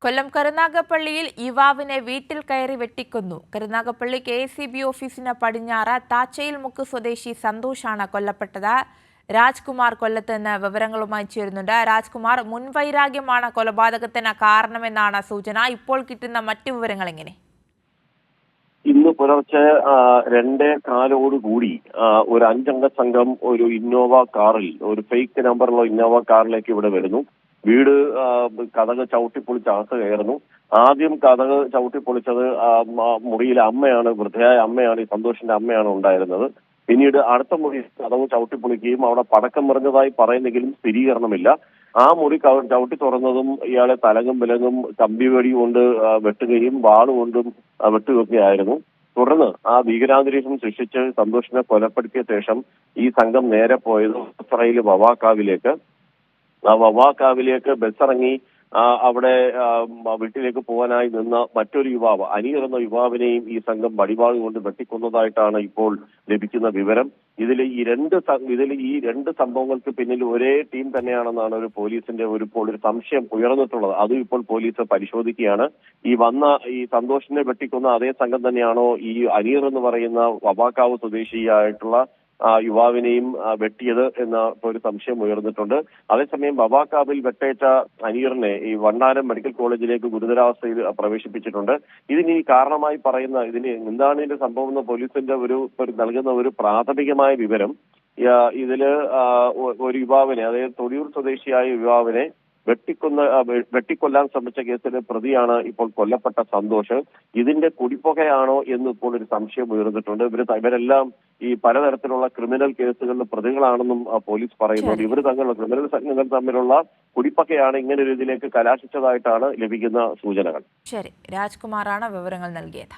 കൊല്ലം കരുനാഗപ്പള്ളിയിൽ യുവാവിനെ വീട്ടിൽ കയറി വെട്ടിക്കൊന്നു. കരുനാഗപ്പള്ളി KSEB ഓഫീസിന് പടിഞ്ഞാറ് താച്ചയിൽ മുക്ക് സ്വദേശി സന്തോഷാണ് കൊല്ലപ്പെട്ടത്. രാജ്കുമാർ കൊല്ലത്ത് നിന്ന് വിവരങ്ങളുമായി ചേരുന്നുണ്ട്. രാജ്കുമാർ, മുൻവൈരാഗ്യമാണ് കൊലപാതകത്തിന് കാരണമെന്നാണ് സൂചന. ഇപ്പോൾ കിട്ടുന്ന മറ്റു വിവരങ്ങൾ എങ്ങനെ? ഇന്ന് പുലർച്ചെ 2:15 കൂടി ഒരു 5-അംഗ സംഘം ഒരു ഇന്നോവ കാറിൽ, ഒരു ഫേക്ക് നമ്പറുള്ള ഇന്നോവ കാറിലേക്ക് ഇവിടെ വരുന്നു. വീട് കതക് ചവിട്ടിപ്പൊളിച്ച് അകത്ത് കയറുന്നു. ആദ്യം കതക് ചവിട്ടിപ്പൊളിച്ചത് മുറിയിലെ അമ്മയാണ്, വൃദ്ധയായ അമ്മയാണ്, ഈ സന്തോഷിന്റെ അമ്മയാണ് ഉണ്ടായിരുന്നത്. പിന്നീട് അടുത്ത മുറി കതക് ചവിട്ടിപ്പൊളിക്കുകയും അവിടെ പടക്കം എറിഞ്ഞതായി പറയുന്നെങ്കിലും സ്ഥിരീകരണമില്ല. ആ മുറി ചവിട്ടി തുറന്നതും ഇയാളെ തലങ്ങും വിലങ്ങും കമ്പിവെടി കൊണ്ട് വെട്ടുകയും വാളുകൊണ്ടും വെട്ടുകയൊക്കെയായിരുന്നു. തുടർന്ന് ആ ഭീകരാന്തരീക്ഷം സൃഷ്ടിച്ച് സന്തോഷിനെ കൊലപ്പെടുത്തിയ ശേഷം ഈ സംഘം നേരെ പോയത് ഇസ്രായേൽ വവാക്കാവിലേക്ക്. ആ വവാക്കാവിലേക്ക് ബസ്സിറങ്ങി അവിടെ വീട്ടിലേക്ക് പോകാനായി നിന്ന മറ്റൊരു യുവാവ്, അനീർ എന്ന യുവാവിനെയും ഈ സംഘം വടിവാൾ കൊണ്ട് വെട്ടിക്കൊന്നതായിട്ടാണ് ഇപ്പോൾ ലഭിക്കുന്ന വിവരം. ഇതിൽ ഈ രണ്ട് സംഭവങ്ങൾക്ക് പിന്നിൽ ഒരേ ടീം തന്നെയാണെന്നാണ് ഒരു പോലീസിന്റെ ഒരു സംശയം ഉയർന്നിട്ടുള്ളത്. അതും ഇപ്പോൾ പോലീസ് പരിശോധിക്കുകയാണ്. ഈ സന്തോഷിനെ വെട്ടിക്കൊന്ന അതേ സംഘം തന്നെയാണോ ഈ അനീർ എന്ന് പറയുന്ന വവാക്കാവ് സ്വദേശിയായിട്ടുള്ള യുവാവിനെയും വെട്ടിയത് എന്ന ഒരു സംശയം ഉയർന്നിട്ടുണ്ട്. അതേസമയം വവാക്കാവിൽ വെട്ടേറ്റ അനീറിനെ ഈ വണ്ടാനം മെഡിക്കൽ കോളേജിലേക്ക് ഗുരുതരാവസ്ഥയിൽ പ്രവേശിപ്പിച്ചിട്ടുണ്ട്. ഇതിന് കാരണമായി പറയുന്ന എന്താണ് ഇതിന്റെ സംഭവം എന്ന് പോലീസിന്റെ നൽകുന്ന ഒരു പ്രാഥമികമായ വിവരം, ഇതില് ഒരു യുവാവിനെ, അതായത് തൊടിയൂർ സ്വദേശിയായ യുവാവിനെ വെട്ടിക്കൊല്ലാൻ ശ്രമിച്ച കേസിലെ പ്രതിയാണ് ഇപ്പോൾ കൊല്ലപ്പെട്ട സന്തോഷ്. ഇതിന്റെ കുടിപ്പുകയാണോ എന്ന് ഇപ്പോൾ ഒരു സംശയം ഉയർന്നിട്ടുണ്ട്. ഇവരെല്ലാം ഈ പലതരത്തിലുള്ള ക്രിമിനൽ കേസുകളിൽ പ്രതികളാണെന്നും പോലീസ് പറയുന്നുണ്ട്. ഇവർ തമ്മിലുള്ള ക്രിമിനൽ സംഘങ്ങൾ തമ്മിലുള്ള കുടിപ്പകയാണ് ഇങ്ങനെ ഒരു ഇതിലേക്ക് കലാശിച്ചതായിട്ടാണ് ലഭിക്കുന്ന സൂചനകൾ. ശരി, രാജ്കുമാറാണ് വിവരങ്ങൾ നൽകിയത്.